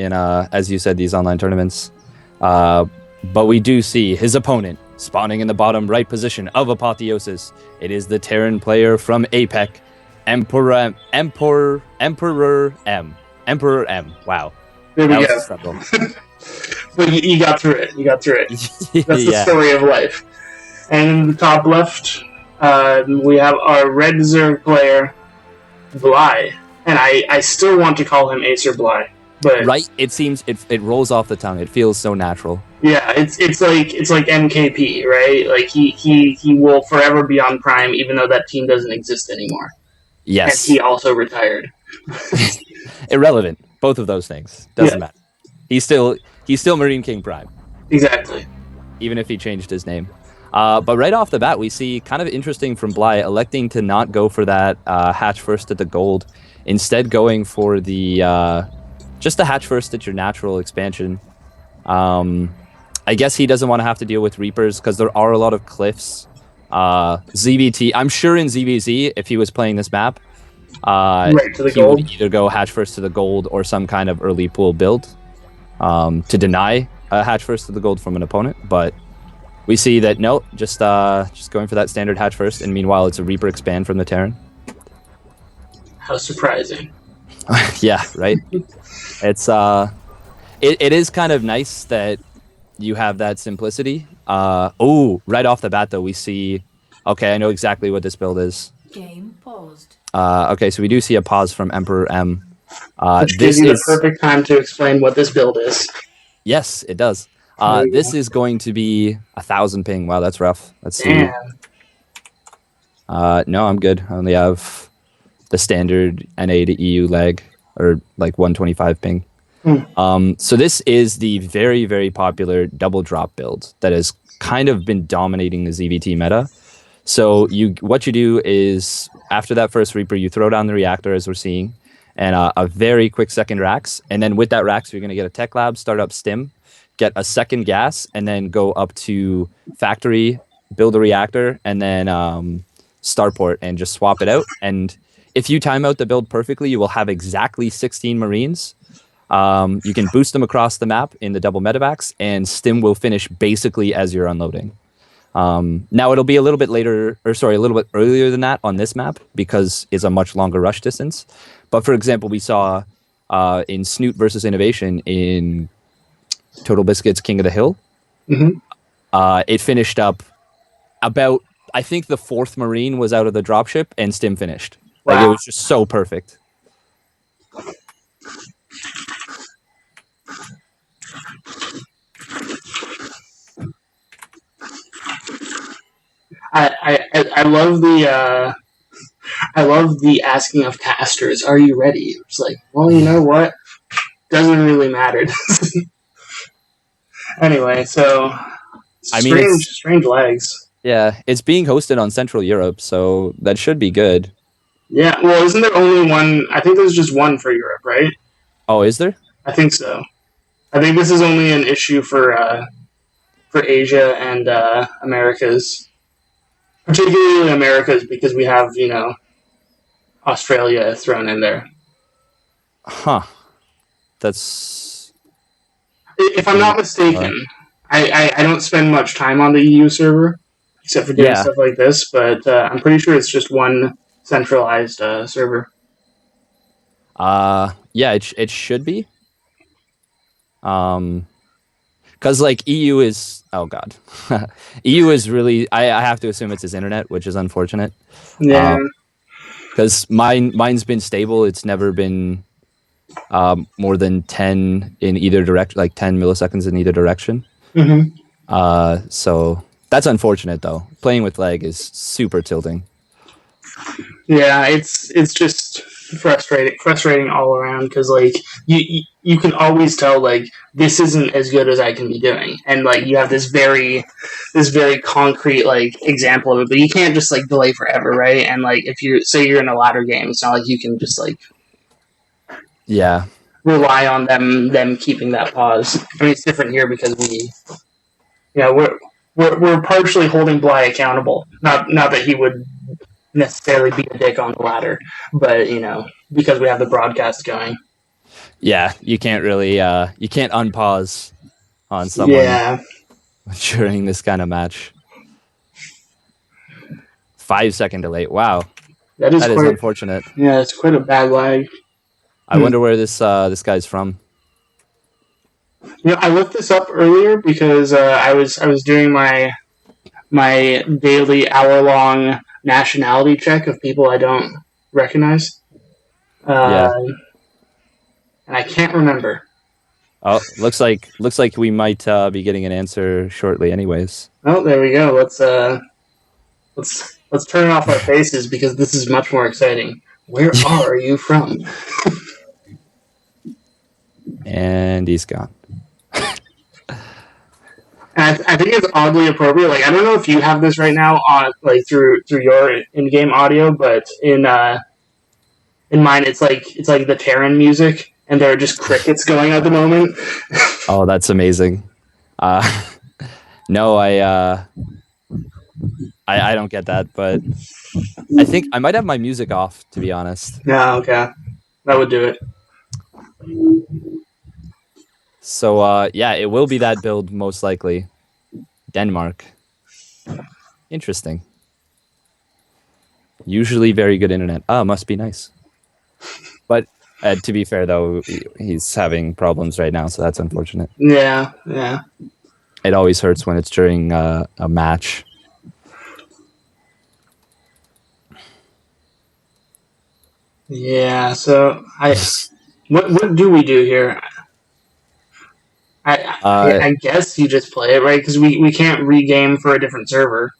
in, as you said, these online tournaments. But we do see his opponent spawning in the bottom right position of Apotheosis. It is the Terran player from APEC, MperorM. MperorM. Wow. There we go. But you got through it. That's the story of life. And in the top left, we have our red Zerg player, Bly. And I still want to call him Acer Bly. But right? It seems it rolls off the tongue. It feels so natural. Yeah, it's like MKP, right? Like he will forever be on Prime, even though that team doesn't exist anymore. Yes. And he also retired. Irrelevant. Both of those things. Doesn't matter. He's still Marine King Prime. Exactly. Even if he changed his name. But right off the bat, we see kind of interesting from Bly electing to not go for that hatch first at the gold, instead going for the just the hatch first at your natural expansion. I guess he doesn't want to have to deal with Reapers because there are a lot of cliffs. ZVT, I'm sure in ZVZ, if he was playing this map, right to the he gold. would either go hatch first to the gold or some kind of early pool build to deny a hatch first to the gold from an opponent. But we see that no, just going for that standard hatch first, and meanwhile it's a Reaper expand from the Terran. How surprising! Yeah, right. It's it is kind of nice that you have that simplicity. Right off the bat though, we see. Okay, I know exactly what this build is. Game paused. Okay, so we do see a pause from MperorM. Which gives you the perfect time to explain what this build is. Yes, it does. This is going to be 1,000 ping. Wow, that's rough. Let's see. No, I'm good. I only have the standard NA to EU lag, or like 125 ping. So this is the very, very popular double drop build that has kind of been dominating the ZVT meta. So what you do is, after that first Reaper, you throw down the reactor, as we're seeing, and a very quick second Rax. And then with that Rax, you're going to get a tech lab, start up stim, get a second gas, and then go up to factory, build a reactor, and then starport, and just swap it out. And if you time out the build perfectly, you will have exactly 16 Marines. You can boost them across the map in the double medevacs, and stim will finish basically as you're unloading. Now it'll be a little bit earlier than that on this map because it's a much longer rush distance. But for example, we saw in Snoot versus Innovation in Total Biscuit's King of the Hill, it finished up about, I think the 4th Marine was out of the dropship and stim finished. Wow. Like, it was just so perfect. I love the asking of casters, are you ready? It's like, well, you know what? Doesn't really matter. Anyway, so strange lags. Yeah, it's being hosted on Central Europe, so that should be good. Yeah, well, isn't there only one? I think there's just one for Europe, right? Oh, is there? I think so. I think this is only an issue for Asia and Americas. Particularly Americas, because we have, Australia thrown in there. Huh. That's... If I'm not mistaken, I don't spend much time on the EU server, except for doing stuff like this, but I'm pretty sure it's just one centralized server. Yeah, it should be. Because, like, EU is... Oh, God. EU is really... I have to assume it's his internet, which is unfortunate. Yeah. Because mine's been stable. It's never been more than 10 in either direction, like 10 milliseconds in either direction. So that's unfortunate, though. Playing with lag is super tilting. Yeah, it's just frustrating all around, because like you can always tell like this isn't as good as I can be doing, and like you have this very concrete like example of it, but you can't just like delay forever, right? And like if you say you're in a ladder game, it's not like you can just like rely on them keeping that pause. I mean, it's different here because we're partially holding Bly accountable. Not that he would necessarily be a dick on the ladder, but because we have the broadcast going. Yeah, you can't really you can't unpause on someone Yeah, during this kind of match. 5-second delay. Wow, that is that is quite. unfortunate. Yeah, it's quite a bad lag. I wonder where this guy's from. You know, I looked this up earlier because I was doing my daily hour long nationality check of people I don't recognize, Yeah. and I can't remember. Oh, looks like we might be getting an answer shortly. Anyways. Oh, there we go. Let's turn off our faces because this is much more exciting. Where are you from? And he's gone. And I think it's oddly appropriate. Like I don't know if you have this right now on like through your in-game audio, but in mine it's like the Terran music, and there are just crickets going at the moment. Oh, that's amazing. Uh, no, I don't get that, but I think I might have my music off, to be honest. No, okay, that would do it. So yeah, it will be that build most likely. Denmark. Interesting. Usually very good internet. Ah, must be nice. But to be fair, though, he's having problems right now, so that's unfortunate. Yeah, yeah, It always hurts when it's during a match. yeah. So what do we do here? I guess you just play it, right? Because we can't regame for a different server,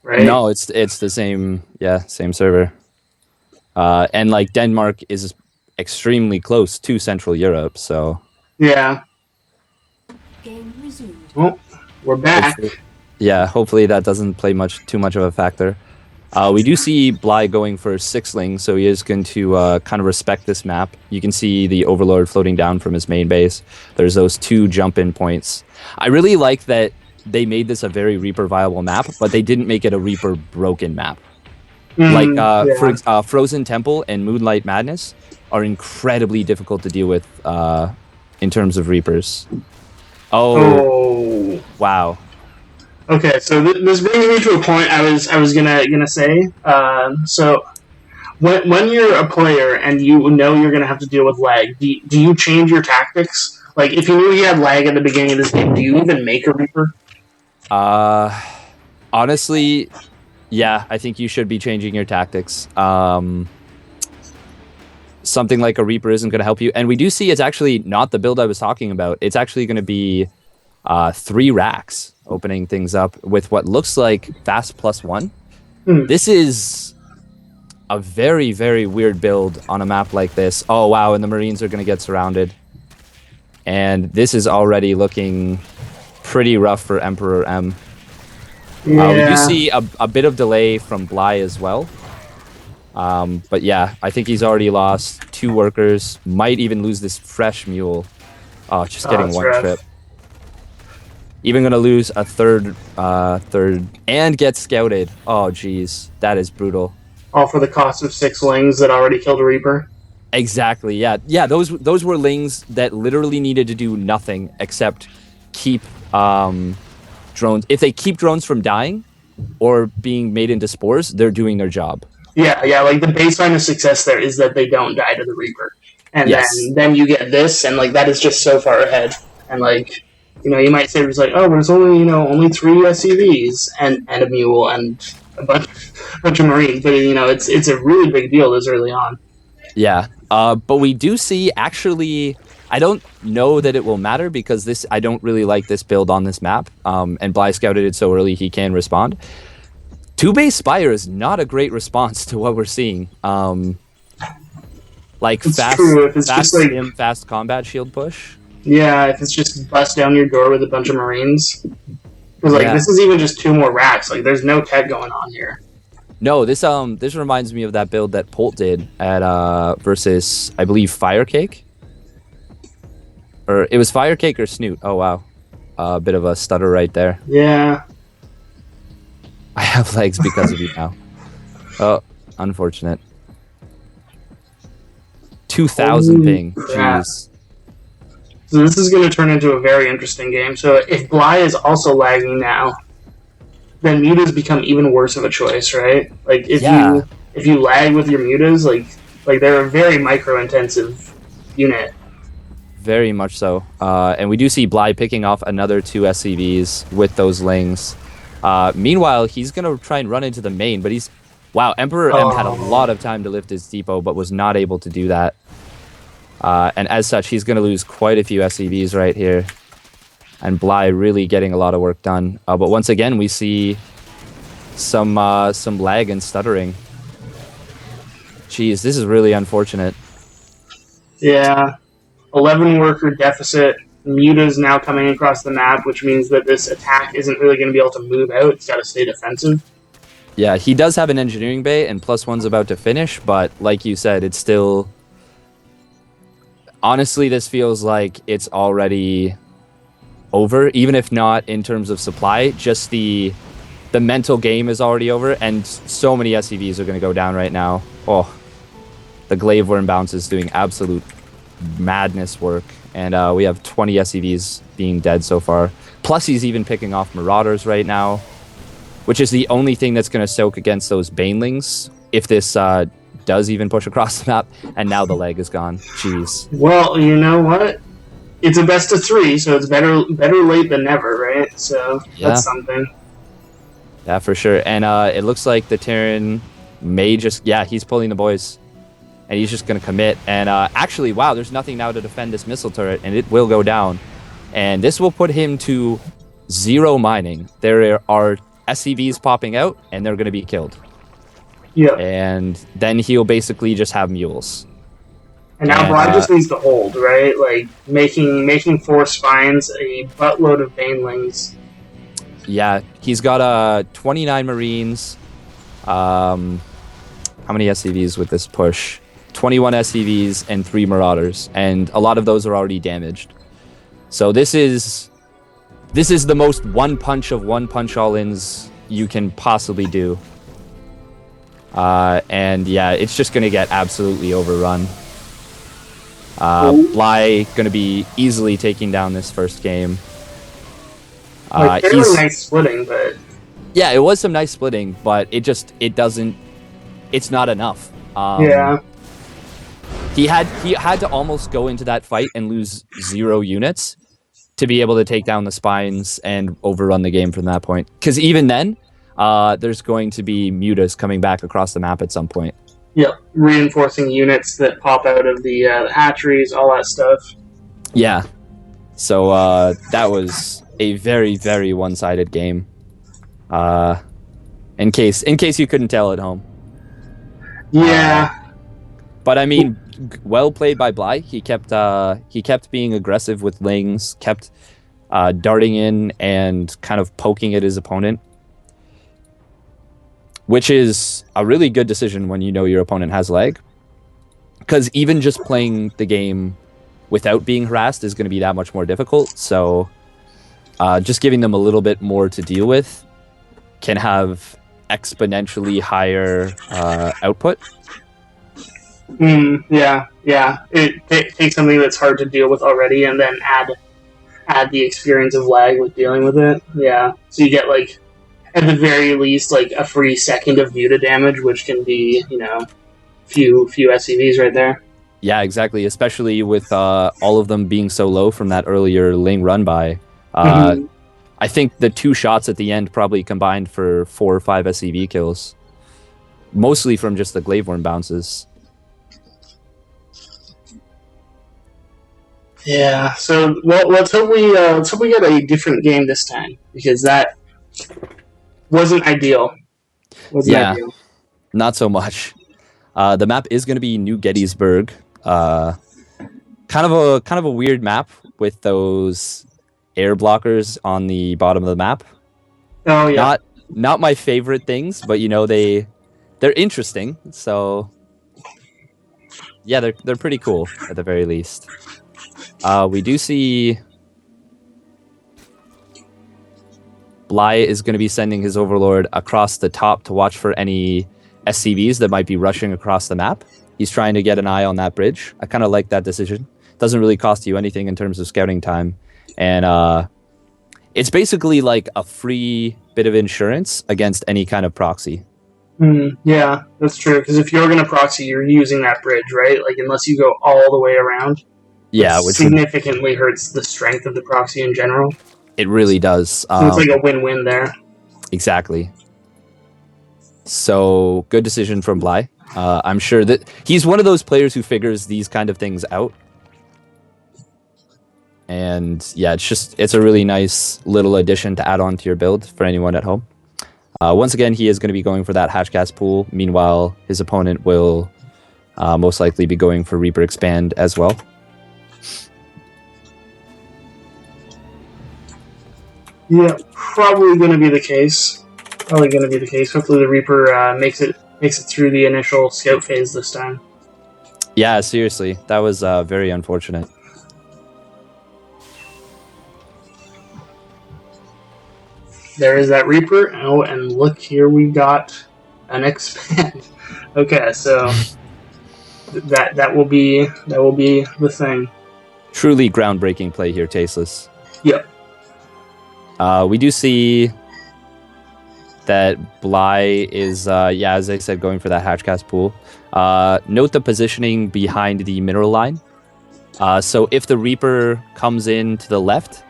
right? No, it's the same. Yeah, same server. And like Denmark is extremely close to Central Europe, so Yeah. Game resumed. Well, we're back. hopefully that doesn't play too much of a factor. We do see Bly going for Sixling, so he is going to kind of respect this map. You can see the Overlord floating down from his main base. There's those 2 jump-in points. I really like that they made this a very Reaper viable map, but they didn't make it a Reaper broken map. Like Yeah. Frozen Temple and Moonlight Madness are incredibly difficult to deal with in terms of Reapers. Oh. Wow. Okay, so this brings me to a point I was gonna say. So when you're a player and you know you're gonna have to deal with lag, do you change your tactics? Like if you knew you had lag at the beginning of this game, do you even make a Reaper? Honestly, yeah, I think you should be changing your tactics. Something like a Reaper isn't going to help you. And we do see it's actually not the build I was talking about. It's actually going to be 3 racks opening things up with what looks like fast +1. This is a very, very weird build on a map like this. Oh, wow, and the Marines are going to get surrounded. And this is already looking pretty rough for MperorM. Yeah. We do see a bit of delay from Bly as well. But yeah, I think he's already lost 2 workers. Might even lose this fresh mule. Oh, just getting one rough. trip. Even gonna lose a third, and get scouted. Oh, geez, that is brutal. All for the cost of 6 lings that already killed a Reaper. Exactly. Yeah. Those were lings that literally needed to do nothing except keep drones. If they keep drones from dying or being made into spores, they're doing their job. Yeah. Like the baseline of success there is that they don't die to the Reaper, and Yes. then you get this, and like that is just so far ahead. And like you might say it's like, oh, but it's only only 3 SCVs and a mule and a bunch of Marines, but it's a really big deal this early on. Yeah. But we do see actually. I don't know that it will matter because I don't really like this build on this map. And Bly scouted it so early he can respond. 2-base Spire is not a great response to what we're seeing. Like It's fast, true. If it's fast just like stim, fast combat shield push. yeah, if it's just bust down your door with a bunch of Marines, because like Yeah. this is even just 2 more racks. Like there's no tech going on here. No, this reminds me of that build that Polt did at versus I believe Firecake. Or it was Firecake or Snoot. Oh wow, a bit of a stutter right there. Yeah. I have legs because of you now. Oh, unfortunate. 2,000 ping. Crap. Jeez. So this is going to turn into a very interesting game. So if Bly is also lagging now, then mutas become even worse of a choice, right? Like Yeah, if you lag with your mutas, like they're a very micro intensive unit. very much so. And we do see Bly picking off another 2 SCVs with those Lings. Meanwhile, he's going to try and run into the main, but he's... Wow, MperorM had a lot of time to lift his depot, but was not able to do that. And as such, he's going to lose quite a few SCVs right here. And Bly really getting a lot of work done. But once again, we see some lag and stuttering. Jeez, this is really unfortunate. Yeah, 11 worker deficit. Muta's now coming across the map, which means that this attack isn't really going to be able to move out. It's got to stay defensive. Yeah, he does have an engineering bay, and +1's about to finish, but like you said, it's still... Honestly, this feels like it's already over, even if not in terms of supply. Just the mental game is already over, and so many SCVs are going to go down right now. Oh, the Glaive Worm bounce is doing absolute madness work, and we have 20 SCVs being dead so far. Plus, he's even picking off Marauders right now, which is the only thing that's going to soak against those Banelings if this does even push across the map. And now the leg is gone. Jeez. Well, you know what? It's a best of 3, so it's better late than never, right? So that's something. Yeah, for sure. And it looks like the Terran may just... Yeah, he's pulling the boys. And he's just going to commit. And actually, wow, there's nothing now to defend this missile turret, and it will go down. And this will put him to 0 mining. There are SCVs popping out, and they're going to be killed. Yeah. And then he'll basically just have mules. And now Bly just needs to hold, right? Like, making 4 spines, a buttload of Banelings. Yeah, he's got 29 Marines. How many SCVs with this push? 21 SCVs and 3 Marauders. And a lot of those are already damaged. So this is the most one punch of one punch all-ins you can possibly do. And yeah, it's just going to get absolutely overrun. Bly going to be easily taking down this first game. He's nice splitting, but... Yeah, it was some nice splitting, but it's not enough. Yeah. He had to almost go into that fight and lose 0 units to be able to take down the spines and overrun the game from that point. Because even then, there's going to be mutas coming back across the map at some point. Yep, reinforcing units that pop out of the hatcheries, all that stuff. Yeah. So that was a very, very one-sided game. In case you couldn't tell at home. Yeah. But I mean, well played by Bly. He kept being aggressive with Lings, kept darting in and kind of poking at his opponent, which is a really good decision when you know your opponent has lag. Because even just playing the game without being harassed is going to be that much more difficult. So just giving them a little bit more to deal with can have exponentially higher output. Yeah. It takes something that's hard to deal with already and then add the experience of lag with dealing with it. Yeah. So you get, like, at the very least, like, a free second of muta damage, which can be, few SCVs right there. Yeah, exactly. Especially with all of them being so low from that earlier Ling run by. I think the 2 shots at the end probably combined for 4 or 5 SCV kills. Mostly from just the Glaive Worm bounces. Yeah, so let's hope we get a different game this time, because that wasn't ideal. Ideal. Not so much. The map is going to be New Gettysburg. Kind of a weird map with those air blockers on the bottom of the map. Oh yeah. Not my favorite things, but they're interesting. So yeah, they're pretty cool at the very least. We do see Bly is going to be sending his Overlord across the top to watch for any SCVs that might be rushing across the map. He's trying to get an eye on that bridge. I kind of like that decision. Doesn't really cost you anything in terms of scouting time. And it's basically like a free bit of insurance against any kind of proxy. Yeah, that's true. Because if you're going to proxy, you're using that bridge, right? Like, unless you go all the way around, Yeah, which significantly hurts the strength of the proxy in general. It really does. So it's like a win-win there. Exactly. So, good decision from Bly. I'm sure that he's one of those players who figures these kind of things out. And yeah, it's a really nice little addition to add on to your build for anyone at home. Once again, he is going to be going for that Hatchcast pool. Meanwhile, his opponent will most likely be going for Reaper Expand as well. Yeah, probably going to be the case. Hopefully the Reaper makes it through the initial scout phase this time. Yeah, seriously. That was very unfortunate. There is that Reaper. Oh, and look, here we got an expand. Okay, so that will be the thing. Truly groundbreaking play here, Tasteless. Yep. We do see that Bly is, as I said, going for that Hatchcast pool. Note the positioning behind the mineral line. So if the Reaper comes in to the left,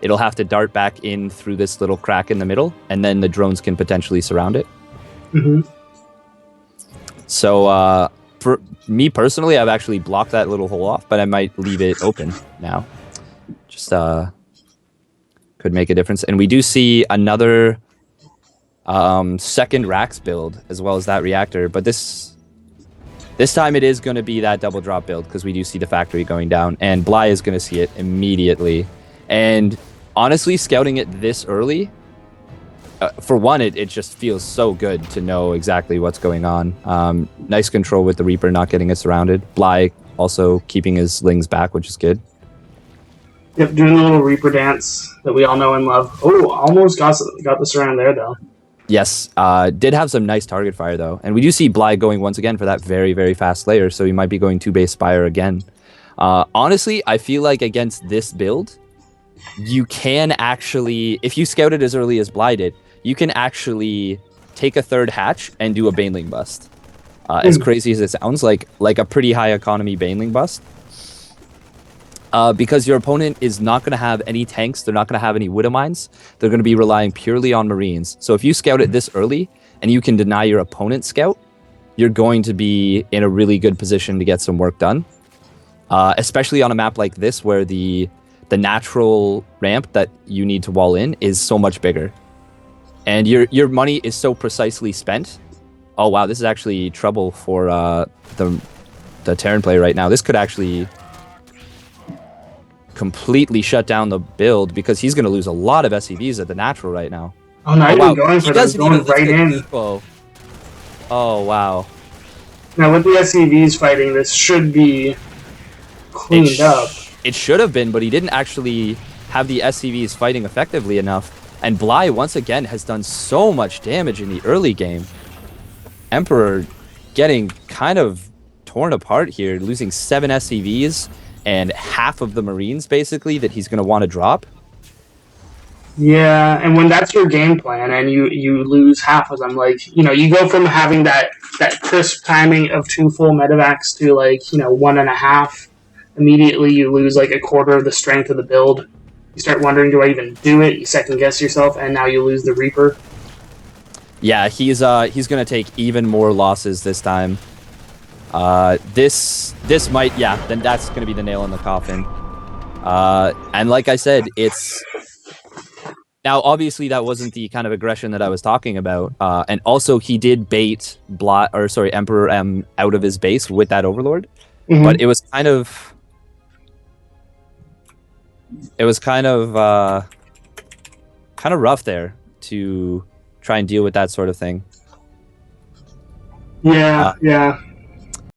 it'll have to dart back in through this little crack in the middle, and then the drones can potentially surround it. Mm-hmm. So for me personally, I've actually blocked that little hole off, but I might leave it open now. Just could make a difference. And we do see another second Rax build as well as that reactor, but this time it is going to be that double drop build because we do see the factory going down, and Bly is going to see it immediately. And honestly, scouting it this early, for one, it just feels so good to know exactly what's going on. Nice control with the Reaper not getting it surrounded. Bly also keeping his lings back, which is good. Yep, doing the little Reaper dance that we all know and love. Oh, almost got the surround there, though. Yes, did have some nice target fire, though. And we do see Bly going once again for that very, very fast layer, so he might be going 2-base Spire again. Honestly, I feel like against this build, you can actually, if you scout it as early as Bly did, you can actually take a third hatch and do a Baneling bust. As crazy as it sounds, like a pretty high economy Baneling bust. Because your opponent is not going to have any tanks, they're not going to have any Widow Mines, they're going to be relying purely on Marines. So if you scout it this early, and you can deny your opponent's scout, you're going to be in a really good position to get some work done. Especially on a map like this, where the natural ramp that you need to wall in is so much bigger. And your money is so precisely spent. Oh wow, this is actually trouble for the Terran player right now. This could actually completely shut down the build because he's going to lose a lot of SCVs at the natural right now. Oh, not even going for them, going right in. Eco. Oh wow. Now with the SCVs fighting, this should be cleaned up. It should have been, but he didn't actually have the SCVs fighting effectively enough. And Bly, once again, has done so much damage in the early game. Emperor getting kind of torn apart here, losing 7 SCVs and half of the Marines, basically, that he's going to want to drop. Yeah, and when that's your game plan and you lose half of them, like, you go from having that crisp timing of 2 full medevacs to, 1.5. Immediately you lose like a quarter of the strength of the build. You start wondering, do I even do it? You second guess yourself, and now you lose the Reaper. Yeah, he's gonna take even more losses this time. This might, then that's gonna be the nail in the coffin. And like I said, it's now obviously that wasn't the kind of aggression that I was talking about. And also he did bait MperorM out of his base with that Overlord, but it was kind of. It was kind of rough there to try and deal with that sort of thing. Yeah.